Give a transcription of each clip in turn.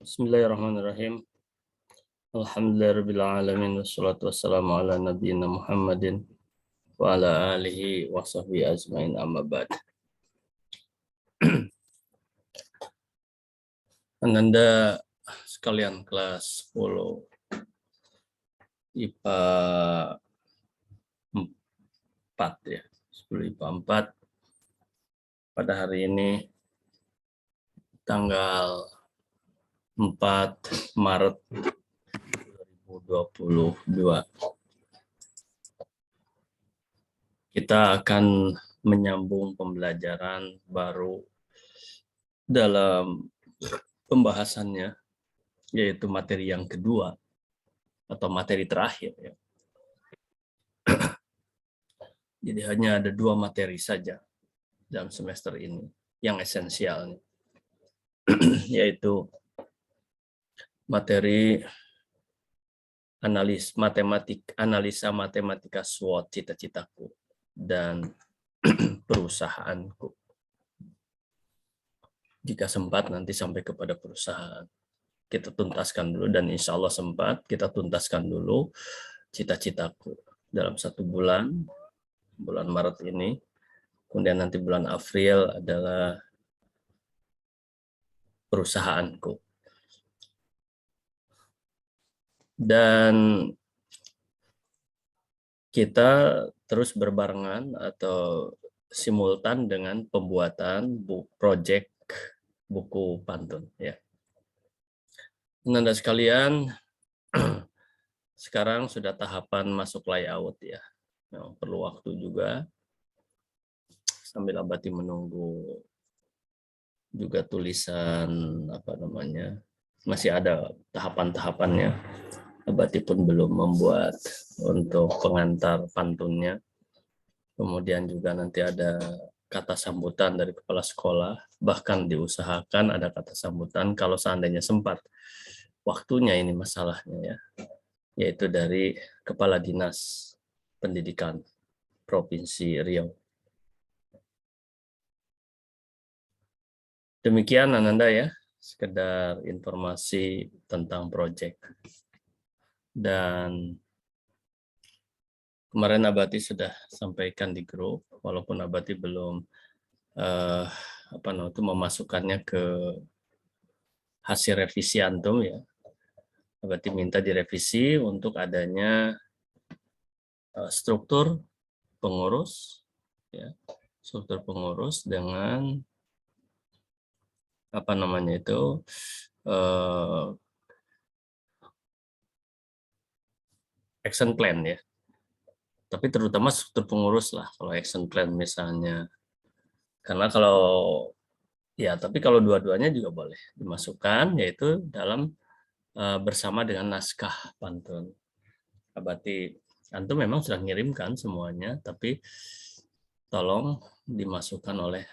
Bismillahirrahmanirrahim. Alhamdulillahirrabbilalamin. Wassalatu wassalamu ala nabiyina Muhammadin wa ala alihi wa sahbihi ajmain amma ba'd. Ananda sekalian kelas 10 IPA 4 ya. 10 IPA 4 pada hari ini tanggal 4 Maret 2022. Kita akan menyambung pembelajaran baru dalam pembahasannya, yaitu materi yang kedua atau materi terakhir ya. Jadi hanya ada 2 materi saja dalam semester ini yang esensial, yaitu materi analisa matematika SWOT cita-citaku dan perusahaanku. Jika sempat nanti sampai kepada perusahaan. Kita tuntaskan dulu, dan insya Allah sempat kita tuntaskan dulu cita-citaku dalam 1 bulan Maret ini. Kemudian nanti bulan April adalah perusahaanku. Dan kita terus berbarengan atau simultan dengan pembuatan proyek buku pantun ya. Anda sekalian, sekarang sudah tahapan masuk layout ya. Nah, perlu waktu juga sambil Abati menunggu juga tulisan masih ada tahapan-tahapannya. Abati pun belum membuat untuk pengantar pantunnya. Kemudian juga nanti ada kata sambutan dari kepala sekolah, bahkan diusahakan ada kata sambutan kalau seandainya sempat. Waktunya ini masalahnya ya, yaitu dari Kepala Dinas Pendidikan Provinsi Riau. Demikian Ananda ya, sekedar informasi tentang proyek. Dan kemarin Abati sudah sampaikan di grup, walaupun Abati belum memasukkannya ke hasil revisi antum ya. Abati minta direvisi untuk adanya struktur pengurus ya, struktur pengurus dengan action plan ya. Tapi terutama struktur pengurus lah kalau action plan misalnya. Karena tapi kalau dua-duanya juga boleh dimasukkan, yaitu dalam bersama dengan naskah pantun. Abati antum memang sudah mengirimkan semuanya, tapi tolong dimasukkan oleh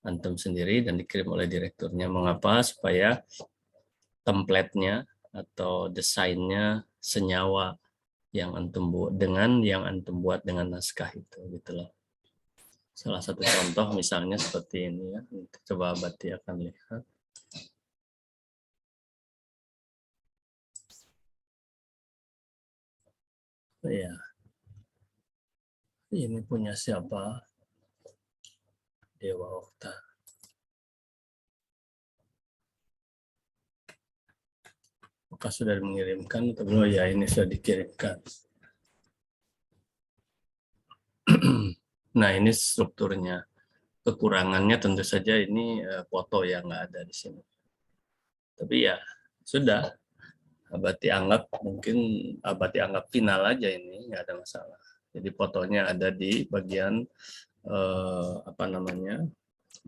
antum sendiri dan dikirim oleh direkturnya. Mengapa? Supaya template-nya atau desainnya senyawa yang antum buat dengan naskah itu gitu loh. Salah satu contoh misalnya seperti ini ya. Coba Abati akan lihat. Ya. Ini punya siapa? Dewa Okta. Apakah sudah mengirimkan atau belum? Ya, ini sudah dikirimkan. Nah, ini strukturnya. Kekurangannya tentu saja ini foto yang nggak ada di sini. Tapi ya, sudah. Abati anggap final aja ini, nggak ada masalah. Jadi fotonya ada di bagian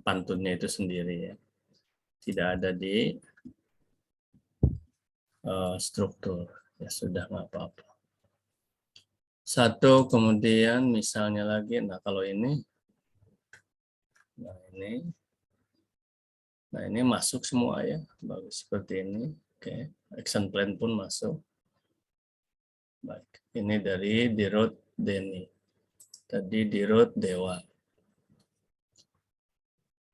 pantunnya itu sendiri ya. Tidak ada di struktur. Ya sudah, nggak apa-apa. Satu, kemudian misalnya lagi, kalau ini, ini masuk semua ya, bagus seperti ini. Oke, action plan pun masuk. Baik, ini dari Dirut Deni. Tadi Dirut Dewa.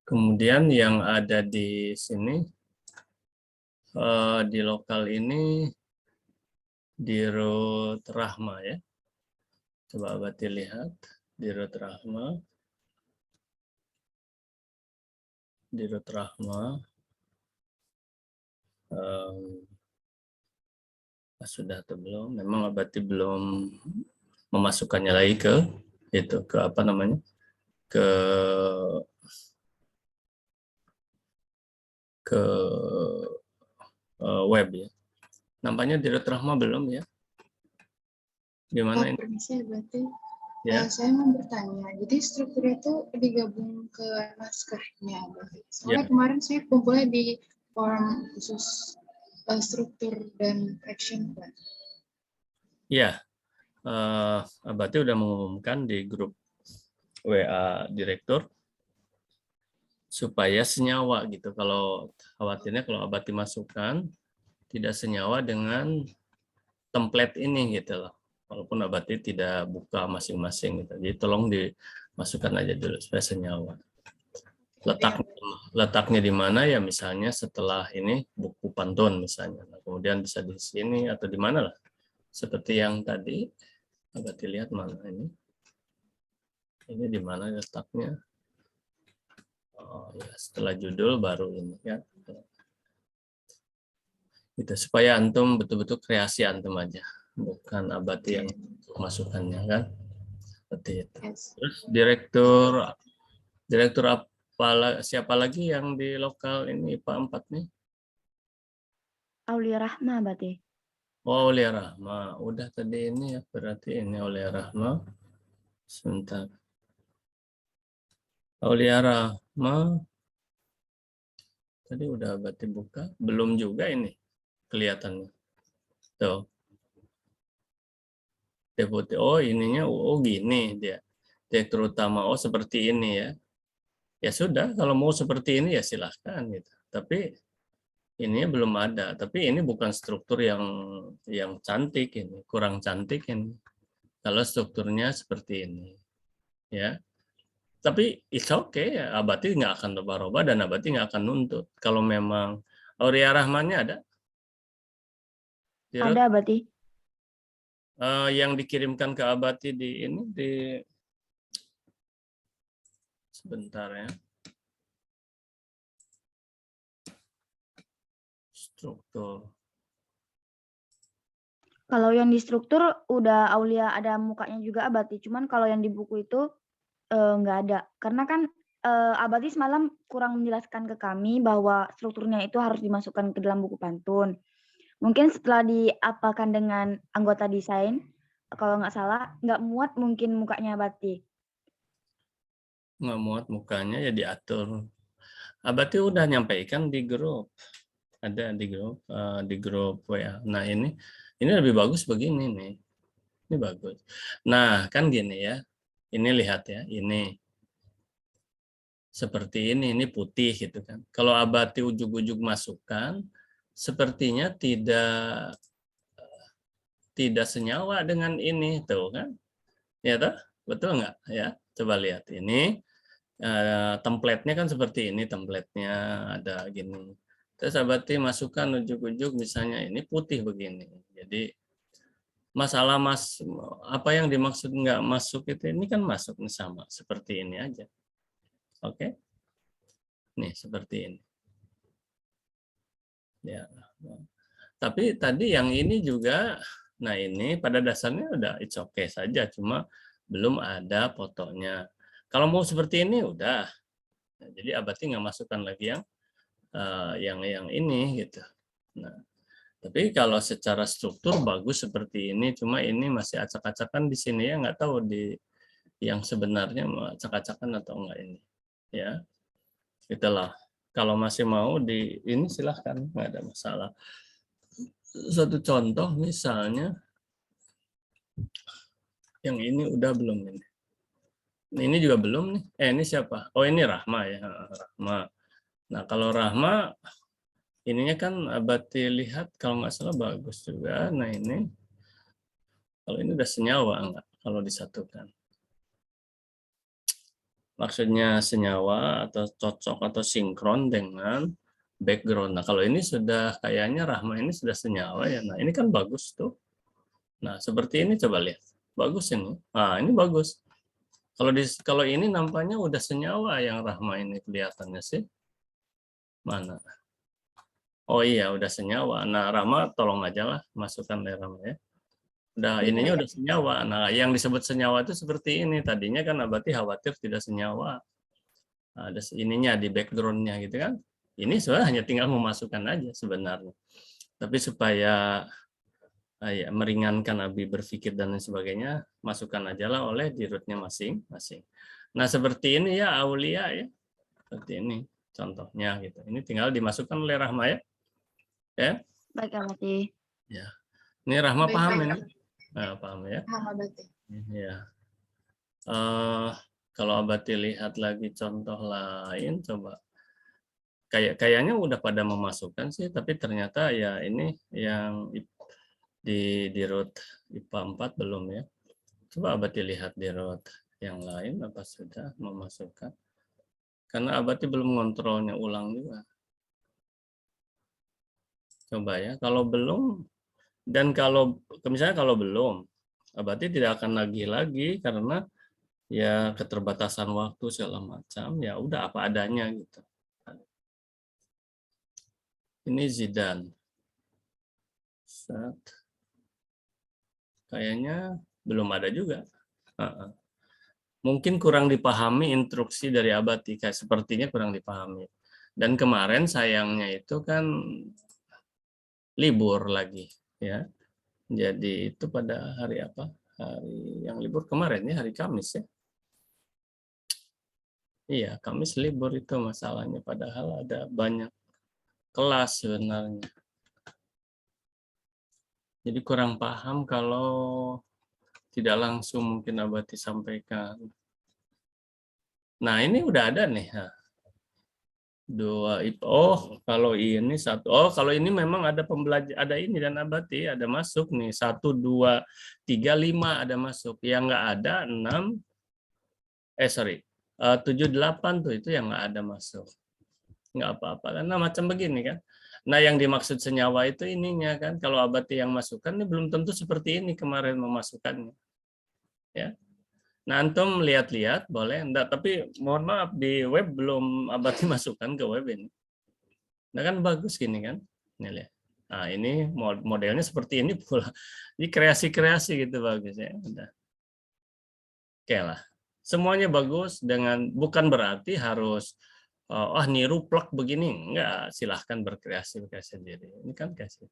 Kemudian yang ada di sini Di lokal ini di root Rahma ya. Coba Abati lihat di root Rahma. Di root Rahma. Sudah atau belum? Memang Abati belum memasukkannya lagi ke itu, ke apa namanya? Ke web ya. Nampaknya di root Rahma belum ya. Gimana ini? Permisi berarti. Ya. Saya mau bertanya, jadi struktur itu digabung ke naskahnya berarti. Soalnya Ya. kemarin saya kumpulnya di forum khusus struktur dan action plan. Ya, Abati udah mengumumkan di grup WA direktur supaya senyawa gitu. Kalau khawatirnya kalau Abati masukkan tidak senyawa dengan template ini gitu loh. Walaupun Abati tidak buka masing-masing gitu. Jadi tolong dimasukkan aja dulu supaya senyawa. Letaknya di mana ya, misalnya setelah ini buku pantun misalnya. Nah, kemudian bisa di sini atau di mana lah. Seperti yang tadi Abati lihat mana ini. Ini di mana letaknya? Oh ya, setelah judul baru ini ya. Gitu, supaya antum betul-betul kreasi antum aja, bukan Abati yang masukannya kan. Seperti itu. Terus direktur siapa lagi yang di lokal ini Pak 4 nih? Aulia Rahma berarti. Oh, Aulia Rahma. Udah tadi ini ya, berarti ini Aulia Rahma. Sebentar. Aulia Rahma. Tadi udah Abati buka. Belum juga ini kelihatannya. Tuh. Deputi. Oh, ininya gini dia. Direktur utama. Oh, seperti ini ya. Ya sudah, kalau mau seperti ini ya silahkan gitu. Tapi ini belum ada. Tapi ini bukan struktur yang cantik ini, kurang cantik ini. Kalau strukturnya seperti ini, ya. Tapi it's okay ya. Abati nggak akan roba-roba dan Abati nggak akan nuntut. Kalau memang Aulia Rahmannya ada? Ada berarti. Yang dikirimkan ke Abati di ini sebentar ya. Struktur. Kalau yang di struktur udah Aulia ada mukanya juga Abati. Cuman kalau yang di buku itu nggak ada. Karena kan Abati semalam kurang menjelaskan ke kami bahwa strukturnya itu harus dimasukkan ke dalam buku pantun. Mungkin setelah diapakan dengan anggota desain, kalau nggak salah, nggak muat mungkin mukanya Abati. Nggak muat mukanya ya diatur. Abati udah nyampaikan di grup. Ada di grup WA. Nah, ini lebih bagus begini nih. Ini bagus. Nah, kan gini ya. Ini lihat ya, ini seperti ini putih gitu kan. Kalau Abati ujug-ujug masukkan, sepertinya tidak senyawa dengan ini tuh kan. Ya toh? Betul nggak ya? Coba lihat ini template-nya kan seperti ini, template-nya ada gini. Terus Abati masukkan ujug-ujug misalnya ini putih begini. Jadi masalah apa yang dimaksud nggak masuk itu ini kan masuk sama seperti ini aja. Oke. Nih seperti ini. Ya. Tapi tadi yang ini juga, nah ini pada dasarnya udah it's okay saja, cuma belum ada fotonya. Kalau mau seperti ini udah. Nah, jadi Abati nggak masukkan lagi yang ini gitu. Nah, tapi kalau secara struktur bagus seperti ini, cuma ini masih acak-acakan di sini ya, nggak tahu di yang sebenarnya acak-acakan atau enggak ini. Ya, itulah. Kalau masih mau di ini silahkan, nggak ada masalah. Satu contoh misalnya, yang ini udah belum ini. Ini juga belum nih. Ini siapa? Oh ini Rahma ya, Rahma. Nah kalau Rahma ininya kan Abati lihat kalau nggak salah bagus juga. Nah ini kalau ini udah senyawa enggak kalau disatukan. Maksudnya senyawa atau cocok atau sinkron dengan background. Nah, kalau ini sudah kayaknya Rahma ini sudah senyawa ya. Nah, ini kan bagus tuh. Nah, seperti ini coba lihat. Bagus ini. Nah, ini bagus. Kalau ini nampaknya udah senyawa yang Rahma ini kelihatannya sih. Mana? Oh iya, udah senyawa. Nah, Rahma tolong aja lah masukkan deh Rahma ya. Udah ininya udah senyawa. Nah, yang disebut senyawa itu seperti ini. Tadinya kan Abati khawatir tidak senyawa. Nah, ada ininya di background-nya gitu kan. Ini sebenarnya hanya tinggal memasukkan aja sebenarnya. Tapi supaya ya, meringankan Abi berpikir dan lain sebagainya, masukkan aja lah oleh di root-nya masing-masing. Nah, seperti ini ya Aulia ya. Seperti ini contohnya gitu. Ini tinggal dimasukkan oleh Rahma ya. Ya. Baik Abati. Ya. Ini Rahma Baik, paham baik, ini? Nah, paham ya. Paham Abati. Ya. Kalau Abati lihat lagi contoh lain, coba. Kayaknya udah pada memasukkan sih, tapi ternyata ya ini yang di root IPA 4 belum ya. Coba Abati lihat di root yang lain apa sudah memasukkan. Karena Abati belum ngontrolnya ulang juga. Coba ya, kalau belum, dan kalau misalnya kalau belum, Abati tidak akan lagi karena ya keterbatasan waktu segala macam, ya udah apa adanya gitu. Ini Zidane. Kayaknya belum ada juga. Mungkin kurang dipahami instruksi dari Abati, kayak sepertinya kurang dipahami. Dan kemarin sayangnya itu kan libur lagi, ya. Jadi itu pada hari apa? Hari yang libur kemarin ya, hari Kamis ya. Iya, Kamis libur itu masalahnya. Padahal ada banyak kelas sebenarnya. Jadi kurang paham kalau tidak langsung mungkin Abati sampaikan. Nah, ini udah ada nih. Dua itu. Oh, kalau ini satu. Oh, kalau ini memang ada pembelajar, ada ini dan Abati ada masuk nih. 1, 2, 3, 5 ada masuk. Yang nggak ada 6. 7, 8 tuh itu yang nggak ada masuk. Nggak apa-apa. Karena macam begini kan. Nah, yang dimaksud senyawa itu ininya kan. Kalau Abati yang masukkan ini belum tentu seperti ini kemarin memasukkannya. Ya. Nah, antum lihat-lihat boleh enggak, tapi mohon maaf di web belum Abati masukkan ke web ini. Nah, kan bagus gini kan. Ini lihat. Nah, ini modelnya seperti ini pula. Ini kreasi-kreasi gitu bagus ya. Udah. Oke lah. Semuanya bagus dengan bukan berarti harus niru plug begini. Enggak, silahkan berkreasi sendiri. Ini kan kasih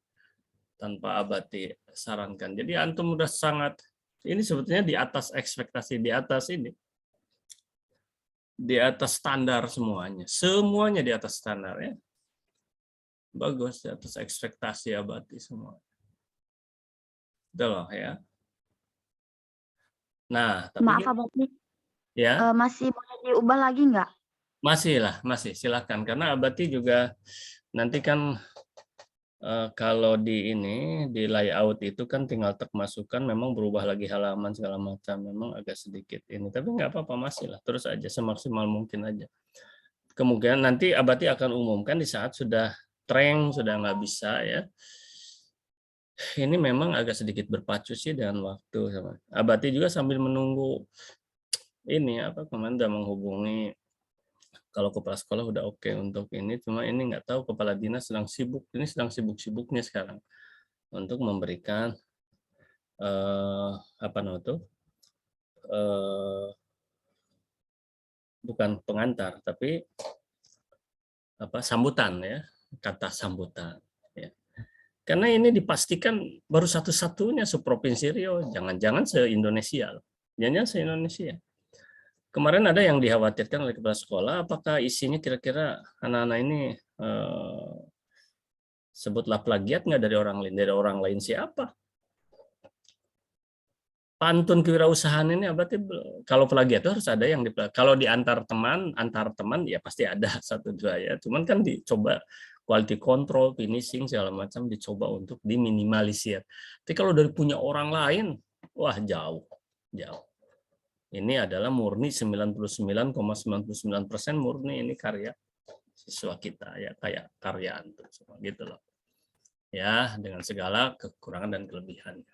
tanpa Abati sarankan. Jadi antum udah sangat ini sebetulnya di atas ekspektasi, di atas ini. Di atas standar semuanya. Semuanya di atas standar ya. Bagus, di atas ekspektasi Abati semua. Itu loh ya. Nah, tapi Maaf Abati. ya. Masih boleh diubah lagi nggak? Masih silakan. Karena Abati juga nanti kan kalau di ini di layout itu kan tinggal masukkan memang berubah lagi halaman segala macam, memang agak sedikit ini, tapi nggak apa-apa, masih lah, terus aja semaksimal mungkin aja. Kemungkinan nanti Abati akan umumkan di saat sudah sudah nggak bisa ya. Ini memang agak sedikit berpacu sih dengan waktu sama Abati juga sambil menunggu ini apa kemarin udah menghubungi kalau kepala sekolah udah oke untuk ini, cuma ini nggak tahu kepala dinas sedang sibuk, ini sedang sibuk-sibuknya sekarang untuk memberikan apa namanya tuh bukan pengantar tapi apa sambutan ya, kata sambutan ya. Karena ini dipastikan baru satu-satunya seprovinsi Riau, jangan-jangan se-Indonesia. Jangan-jangan se-Indonesia. Kemarin ada yang dikhawatirkan oleh kepala sekolah, apakah isinya kira-kira anak-anak ini sebutlah plagiat nggak dari orang lain? Dari orang lain siapa? Pantun kewirausahaan ini berarti kalau plagiat itu harus ada yang kalau di antar teman ya pasti ada 1-2 ya. Cuman kan dicoba quality control, finishing segala macam dicoba untuk diminimalisir. Tapi kalau dari punya orang lain, wah jauh. Ini adalah murni 99,99% murni ini karya siswa kita ya, kayak karya antum semua gitu loh. Ya, dengan segala kekurangan dan kelebihannya.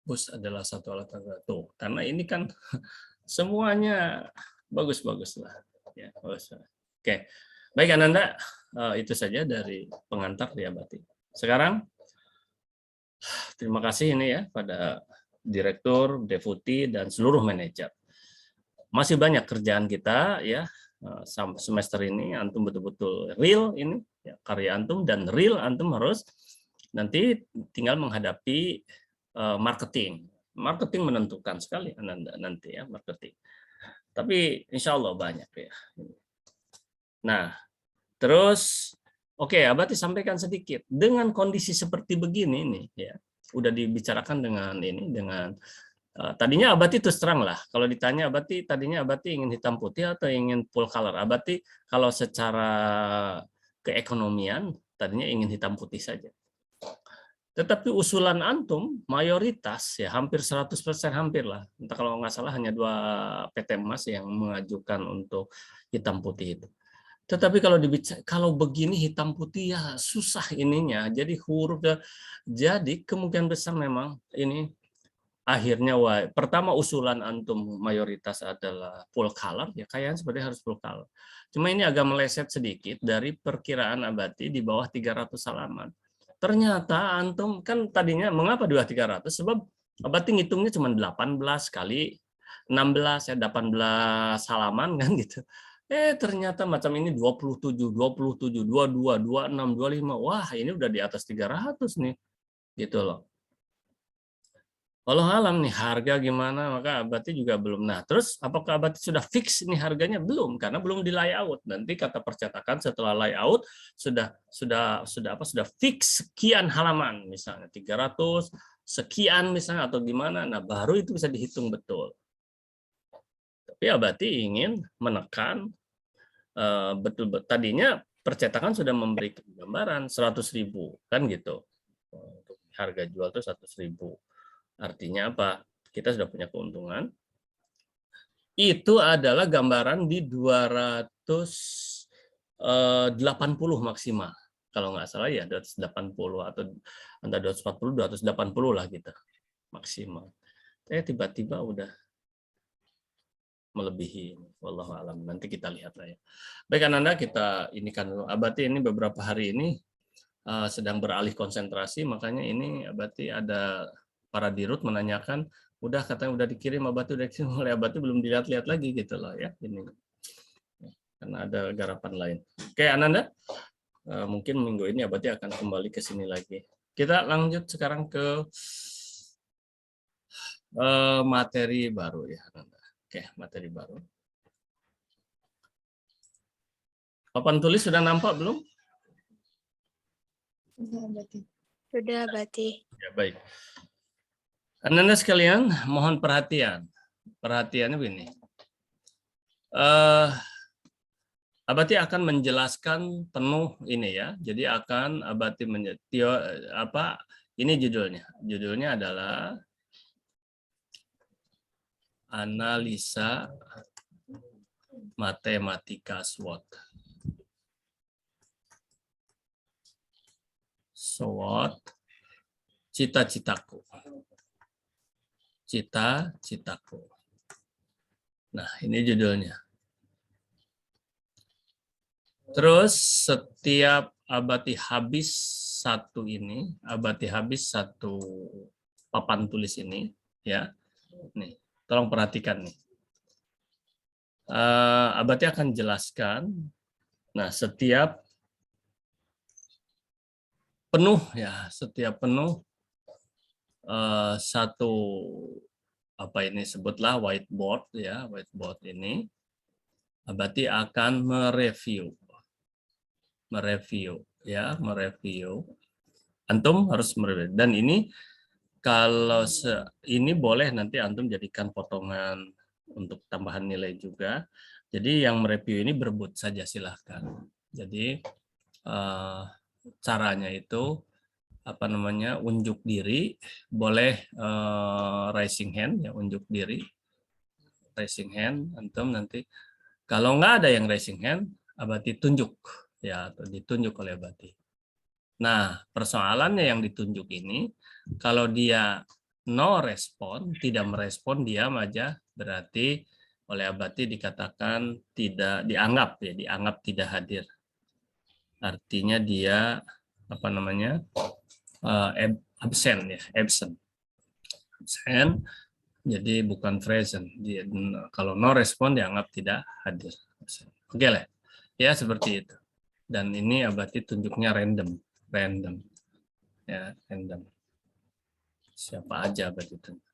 Bus adalah satu alat tuh, karena ini kan semuanya bagus-bagus lah. Ya, bagus. Oke, baik Ananda, itu saja dari pengantar ya Abati. Sekarang terima kasih ini ya pada direktur, deputi, dan seluruh manajer. Masih banyak kerjaan kita ya sampai semester ini. Antum betul-betul real ini ya, karya antum, dan real antum harus nanti tinggal menghadapi marketing. Marketing menentukan sekali Ananda nanti ya, marketing. Tapi insya Allah banyak ya. Nah, terus oke, Abati sampaikan sedikit. Dengan kondisi seperti begini nih ya, udah dibicarakan dengan ini, dengan tadinya Abati terus terang lah. Kalau ditanya Abati, tadinya Abati ingin hitam putih atau ingin full color? Abati kalau secara keekonomian tadinya ingin hitam putih saja. Tetapi usulan antum mayoritas ya hampir 100% hampir lah. Entah kalau nggak salah hanya 2 PT Mas yang mengajukan untuk hitam putih itu. Tetapi kalau begini hitam putih ya susah ininya. Jadi huruf jadi kemungkinan besar memang ini akhirnya pertama usulan antum mayoritas adalah full color ya, kayaknya sebenarnya harus full color. Cuma ini agak meleset sedikit dari perkiraan Abati di bawah 300 halaman. Ternyata antum kan tadinya mengapa 300? Sebab Abati ngitungnya cuma 18 kali 16 ya 18 halaman kan gitu. Ternyata macam ini 27, 22, 26, 25. Wah, ini udah di atas 300 nih. Gitu loh. Kalau alam nih harga gimana, maka Abati juga belum. Nah, terus apakah Abati sudah fix ini harganya? Belum, karena belum di layout. Nanti kata percetakan setelah layout sudah fix sekian halaman, misalnya 300 sekian misalnya atau gimana. Nah, baru itu bisa dihitung betul. Tapi Abati ingin menekan betul-betul. Tadinya percetakan sudah memberikan gambaran 100.000 kan gitu. Untuk harga jual itu 100.000. Artinya apa? Kita sudah punya keuntungan. Itu adalah gambaran di 280 maksimal. Kalau nggak salah ya 280 atau antara 240 280 lah kita maksimal. Tiba-tiba udah melebihi, wallahu alam. Nanti kita lihat lah ya. Baik Ananda, kita ini kan Abati ini beberapa hari ini sedang beralih konsentrasi, makanya ini Abati ada para dirut menanyakan, udah katanya udah dikirim Abati, udah dikirim oleh Abati, belum dilihat-lihat lagi gitu loh ya ini. Karena ada garapan lain. Oke Ananda, mungkin minggu ini Abati akan kembali ke sini lagi. Kita lanjut sekarang ke materi baru ya Ananda. Oke, materi baru. Papan tulis sudah nampak belum? Sudah, Abati. Ya, baik. Anda sekalian, mohon perhatian. Perhatiannya begini. Abati akan menjelaskan penuh ini ya. Jadi akan Abati ini judulnya. Judulnya adalah analisa matematika SWOT. SWOT, cita-citaku. Cita-citaku. Nah, ini judulnya. Terus setiap Abati habis satu papan tulis ini, ya. Nih, tolong perhatikan nih. Abati akan jelaskan. Nah, setiap penuh satu sebutlah whiteboard ya, whiteboard ini Abati akan mereview antum harus mereview, dan ini kalau ini boleh nanti antum jadikan potongan untuk tambahan nilai juga. Jadi yang mereview ini berebut saja silahkan. Jadi caranya itu unjuk diri, boleh raising hand ya, unjuk diri. raising hand, antum nanti kalau nggak ada yang raising hand, Abati tunjuk ya, atau ditunjuk oleh Abati. Nah, persoalannya yang ditunjuk ini, kalau dia no respon, tidak merespon, diam aja, berarti oleh Abati dikatakan tidak dianggap ya, dianggap tidak hadir. Artinya dia apa namanya? Absen ya, absent. Absent, jadi bukan present. Dia, kalau no respon dianggap tidak hadir. Oke lah, ya seperti itu. Dan ini Abati tunjuknya random, ya random. Siapa aja Abati tunjuk.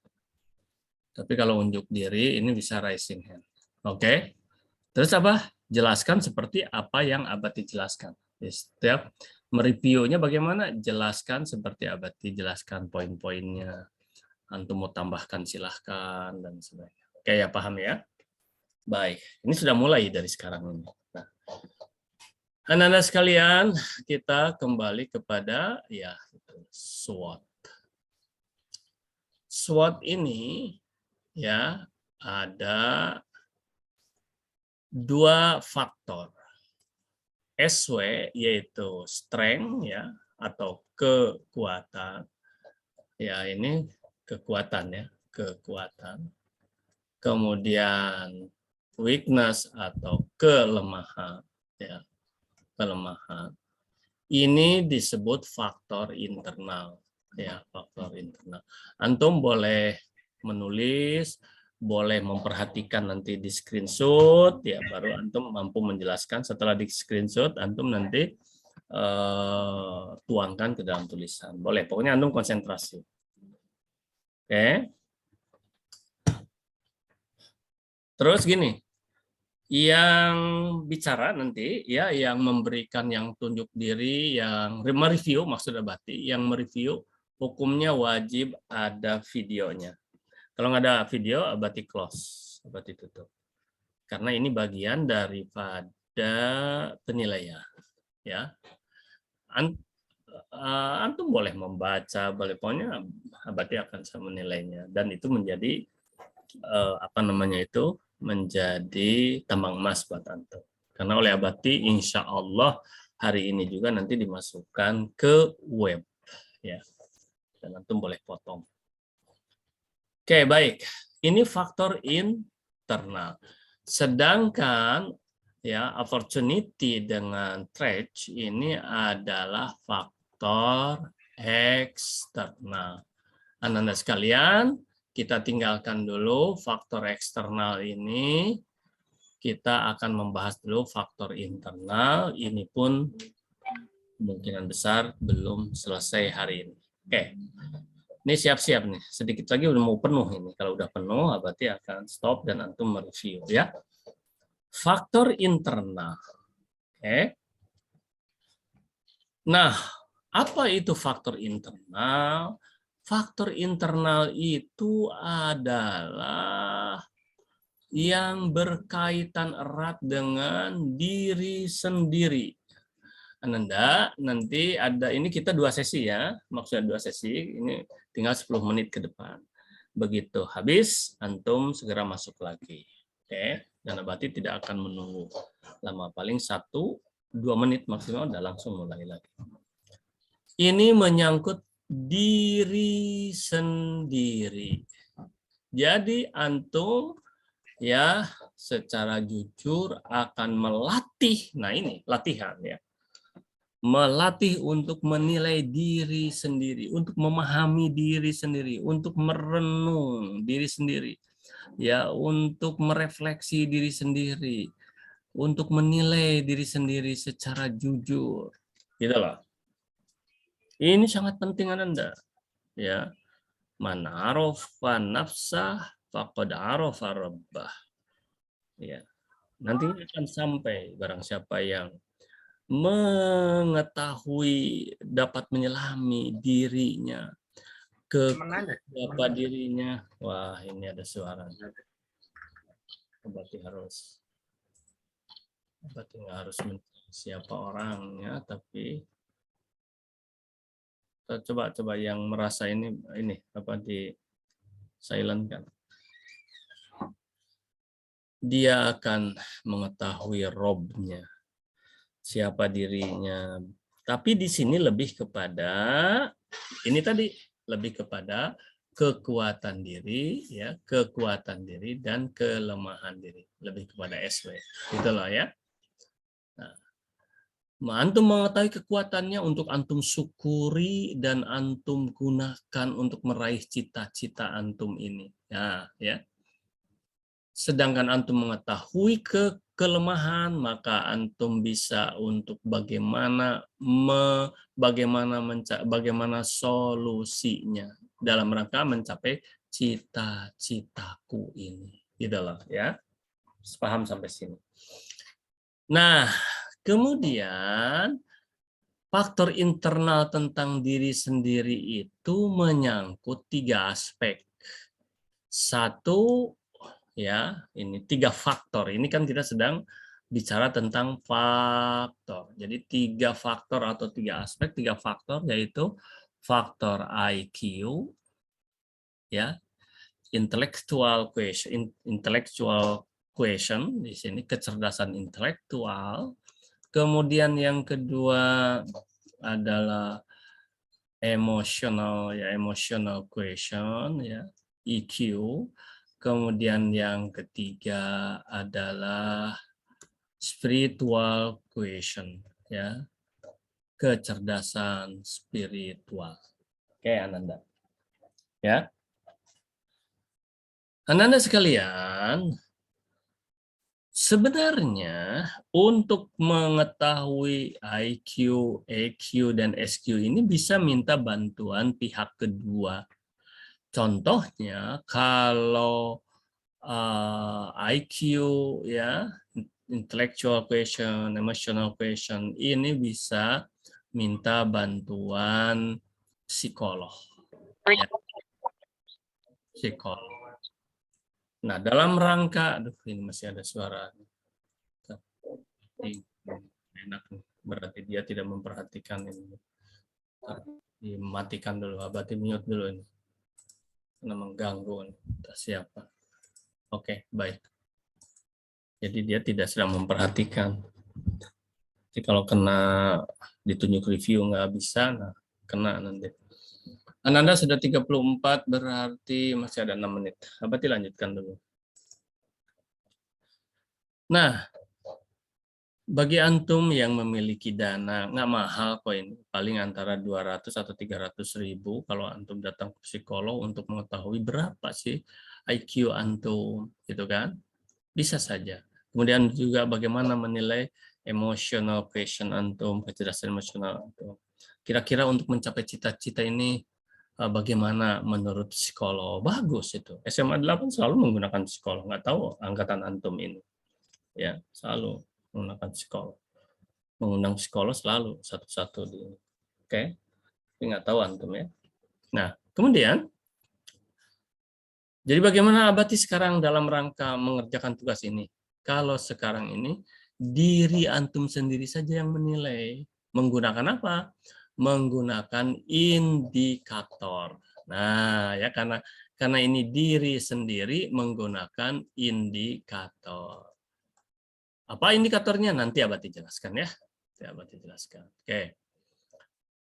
Tapi kalau unjuk diri ini bisa raising hand. Oke. Terus apa? Jelaskan seperti apa yang Abati jelaskan. Setiap mereviewnya bagaimana? Jelaskan seperti Abati jelaskan poin-poinnya. Antum mau tambahkan silahkan dan sebagainya. Oke ya, paham ya? Baik, ini sudah mulai dari sekarang ini. Nah, anak-anak sekalian, kita kembali kepada ya SWOT. SWOT ini ya ada dua faktor. SW yaitu strength ya atau kekuatan. Ya, ini kekuatan ya, kekuatan. Kemudian weakness atau kelemahan ya, kelemahan. Ini disebut faktor internal ya, faktor internal. Antum boleh menulis, boleh memperhatikan nanti di screenshot ya, baru antum mampu menjelaskan. Setelah di screenshot antum nanti tuangkan ke dalam tulisan. Boleh, pokoknya antum konsentrasi. Oke. Terus gini, yang bicara nanti ya, yang memberikan, yang tunjuk diri, yang mereview, maksud Abati, yang mereview hukumnya wajib ada videonya. Kalau nggak ada video, Abati close, Abati tutup. Karena ini bagian daripada penilaian. Ya, antum boleh membaca, boleh, pokoknya Abati akan menilainya, dan itu menjadi apa namanya itu, menjadi tambang emas buat antum. Karena oleh Abati insya Allah hari ini juga nanti dimasukkan ke web ya, dan antum boleh potong. Oke, baik. Ini faktor internal. Sedangkan ya opportunity dengan threat ini adalah faktor eksternal. Anak-anak sekalian, kita tinggalkan dulu faktor eksternal ini. Kita akan membahas dulu faktor internal. Ini pun kemungkinan besar belum selesai hari ini. Oke. Ini siap-siap nih. Sedikit lagi udah mau penuh ini. Kalau udah penuh, berarti akan stop dan antum mereview ya. Faktor internal. Oke. Nah, apa itu faktor internal? Faktor internal itu adalah yang berkaitan erat dengan diri sendiri. Ananda, nanti ada, ini kita 2 sesi ya, maksudnya 2 sesi, ini tinggal 10 menit ke depan. Begitu habis, antum segera masuk lagi. Oke, dan Abati tidak akan menunggu lama, paling 1-2 menit maksimal, udah langsung mulai lagi. Ini menyangkut diri sendiri. Jadi antum ya secara jujur akan melatih, nah ini latihan ya, melatih untuk menilai diri sendiri, untuk memahami diri sendiri, untuk merenung diri sendiri, ya, untuk merefleksi diri sendiri, untuk menilai diri sendiri secara jujur, gitu loh. Ini sangat penting Anda, ya. Man arafa nafsah faqad arafa rabbah. Ya. Nanti akan sampai barang siapa yang mengetahui, dapat menyelami dirinya, ke siapa dirinya. Wah, ini ada suara. Berarti nggak harus mencari siapa orangnya, tapi coba yang merasa ini apa di silent kan. dia akan mengetahui robnya, siapa dirinya. Tapi di sini lebih kepada, ini tadi lebih kepada kekuatan diri, ya, kekuatan diri dan kelemahan diri, lebih kepada SW, itulah ya. Nah, antum mengetahui kekuatannya untuk antum syukuri dan antum gunakan untuk meraih cita-cita antum ini, ya. Sedangkan antum mengetahui kelemahan, maka antum bisa untuk bagaimana solusinya dalam rangka mencapai cita-citaku ini. Gitu loh ya. Paham sampai sini. Nah, kemudian faktor internal tentang diri sendiri itu menyangkut 3 aspek. Satu, ya, ini 3 faktor. Ini kan kita sedang bicara tentang faktor. Jadi 3 faktor atau 3 aspek, 3 faktor, yaitu faktor IQ, ya, intellectual quotient di sini, kecerdasan intelektual. Kemudian yang kedua adalah emotional quotient, ya, EQ. Kemudian yang ketiga adalah spiritual quotient, ya, kecerdasan spiritual. Oke, Ananda. Ya. Ananda sekalian, sebenarnya untuk mengetahui IQ, EQ, dan SQ ini bisa minta bantuan pihak kedua. Contohnya kalau IQ, ya, intellectual quotient, emotional quotient, ini bisa minta bantuan psikolog. Ya. Psikolog. Nah, dalam rangka, aduh ini masih ada suara. Enak, berarti dia tidak memperhatikan ini. Dimatikan dulu, berarti mute dulu ini. Karena mengganggu siapa. Oke, baik. Jadi dia tidak sedang memperhatikan. Jadi kalau kena ditunjuk review nggak bisa, nah kena nanti. Ananda sudah 34, berarti masih ada 6 menit. Berarti lanjutkan dulu. Nah, bagi antum yang memiliki dana, nggak mahal kok ini, paling antara 200 atau 300.000 kalau antum datang ke psikolog untuk mengetahui berapa sih IQ antum, gitu kan? Bisa saja. Kemudian juga bagaimana menilai emotional quotient antum, kecerdasan emosional antum. Kira-kira untuk mencapai cita-cita ini bagaimana menurut psikolog? Bagus itu. SMA 8 selalu menggunakan psikolog, nggak tahu angkatan antum ini. Ya, selalu menggunakan psikolog. Mengundang psikolog selalu satu-satu di ini. Oke. Tapi nggak tahu antum ya. Nah, kemudian jadi bagaimana Abati sekarang dalam rangka mengerjakan tugas ini? Kalau sekarang ini diri antum sendiri saja yang menilai. Menggunakan apa? Menggunakan indikator. Nah, ya karena ini diri sendiri menggunakan indikator. Apa indikatornya? Nanti Abati jelaskan ya. Abati jelaskan. Oke.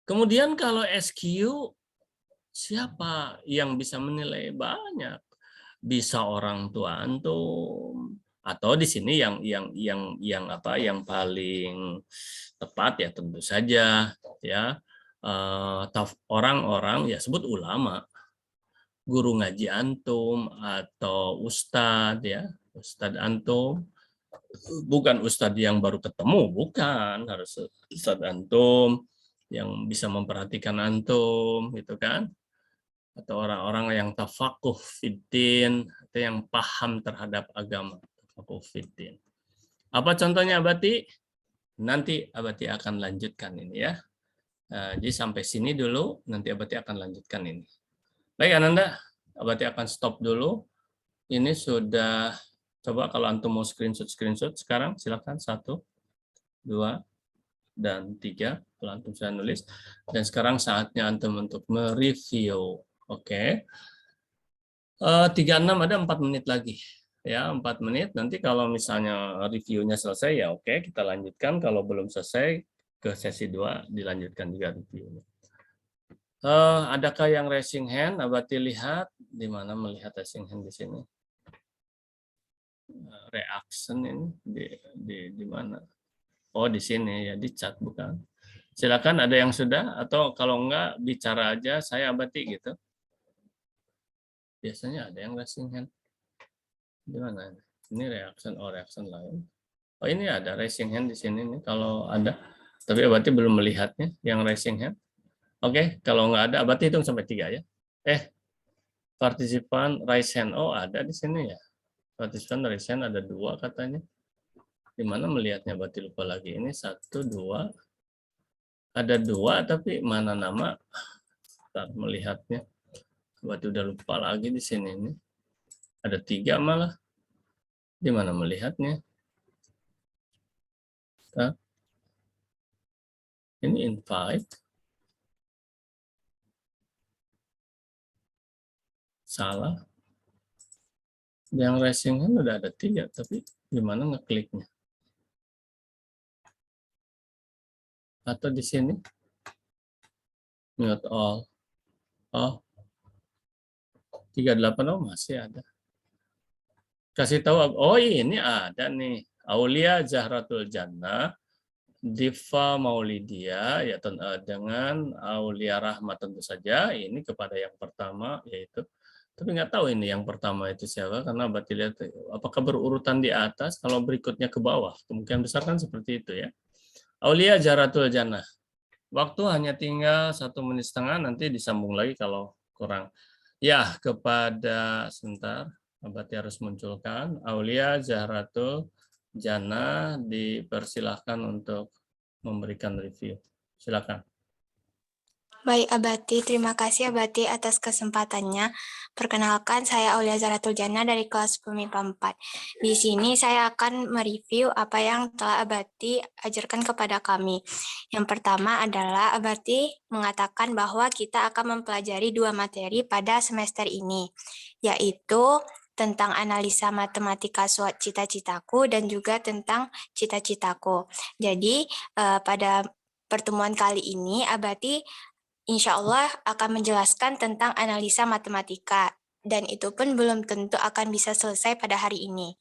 Kemudian kalau SQ, siapa yang bisa menilai? Banyak. Bisa orang tua antum, atau di sini yang paling tepat ya tentu saja ya orang-orang ya sebut ulama, guru ngaji antum atau ustadz ya, ustadz antum. Bukan ustadz yang baru ketemu, bukan, harus ustadz antum yang bisa memperhatikan antum, gitu kan? Atau orang-orang yang tafakuh fiddin, atau yang paham terhadap agama. Tafakuh fiddin. Apa contohnya Abati? Nanti Abati akan lanjutkan ini ya. Jadi sampai sini dulu, nanti Abati akan lanjutkan ini. Baik Ananda, Abati akan stop dulu. Ini sudah. Coba kalau antum mau screenshot sekarang silakan 1, 2, dan 3 kalau antum sudah nulis. Dan sekarang saatnya antum untuk mereview. Oke. 36 ada 4 menit lagi. Ya, 4 menit. Nanti kalau misalnya reviewnya selesai, ya oke, kita lanjutkan. Kalau belum selesai, ke sesi 2 dilanjutkan juga reviewnya. Adakah yang raising hand? Abati lihat. Di mana melihat raising hand di sini? Reaction ini di mana? Oh, di sini ya, di chat bukan? Silakan, ada yang sudah? Atau kalau enggak, bicara aja, saya abati gitu. Biasanya ada yang raising hand. Di mana? Ini reaction, oh reaction lain. Oh, ini ada raising hand di sini nih kalau ada. Tapi Abati belum melihatnya yang raising hand. Oke, kalau nggak ada Abati hitung sampai 3 ya. Partisipan raise hand. Oh, ada di sini ya. Partisipan raise hand ada 2 katanya. Di mana melihatnya Abati lupa lagi. Ini 1 2. Ada 2 tapi mana nama? Saat melihatnya. Abati udah lupa lagi di sini ini. Ada 3 malah. Di mana melihatnya? Ini invite. Salah. Yang raising hand udah ada 3, tapi gimana ngekliknya? Atau di sini? Mute all. Oh, 38, oh masih ada. Kasih tahu, oh ini ada nih. Aulia Zahratul Jannah, Diva Maulidia, ya dengan Aulia Rahmat tentu saja. Ini kepada yang pertama, yaitu. Tapi nggak tahu ini yang pertama itu siapa, karena Abati lihat apakah berurutan di atas, kalau berikutnya ke bawah. Kemungkinan besar kan seperti itu ya. Aulia Zahratul Jannah. Waktu hanya tinggal 1 menit setengah, nanti disambung lagi kalau kurang. Ya, kepada, sebentar, Abati harus munculkan. Aulia Zahratul Jannah, dipersilahkan untuk memberikan review. Silakan. Baik, Abati. Terima kasih, Abati, atas kesempatannya. Perkenalkan, saya Aulia Zahratul Jannah dari kelas PMIPA 4. Di sini saya akan mereview apa yang telah Abati ajarkan kepada kami. Yang pertama adalah Abati mengatakan bahwa kita akan mempelajari 2 materi pada semester ini, yaitu tentang analisa matematika SWOT cita-citaku dan juga tentang cita-citaku. Jadi, pada pertemuan kali ini, Abati insya Allah akan menjelaskan tentang analisa matematika, dan itu pun belum tentu akan bisa selesai pada hari ini.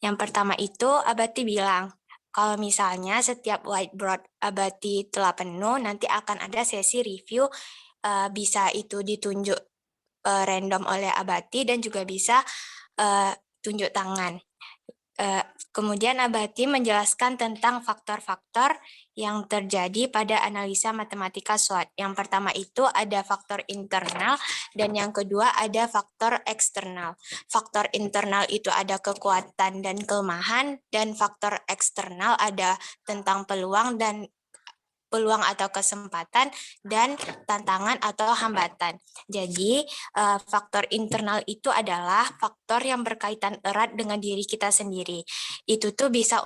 Yang pertama itu, Abati bilang, kalau misalnya setiap whiteboard Abati telah penuh, nanti akan ada sesi review, bisa itu ditunjuk random oleh Abati, dan juga bisa tunjuk tangan. Kemudian Abati menjelaskan tentang faktor-faktor yang terjadi pada analisa matematika SWOT. Yang pertama itu ada faktor internal dan yang kedua ada faktor eksternal. Faktor internal itu ada kekuatan dan kelemahan, dan faktor eksternal ada tentang peluang atau kesempatan, dan tantangan atau hambatan. Jadi, faktor internal itu adalah faktor yang berkaitan erat dengan diri kita sendiri. Itu tuh bisa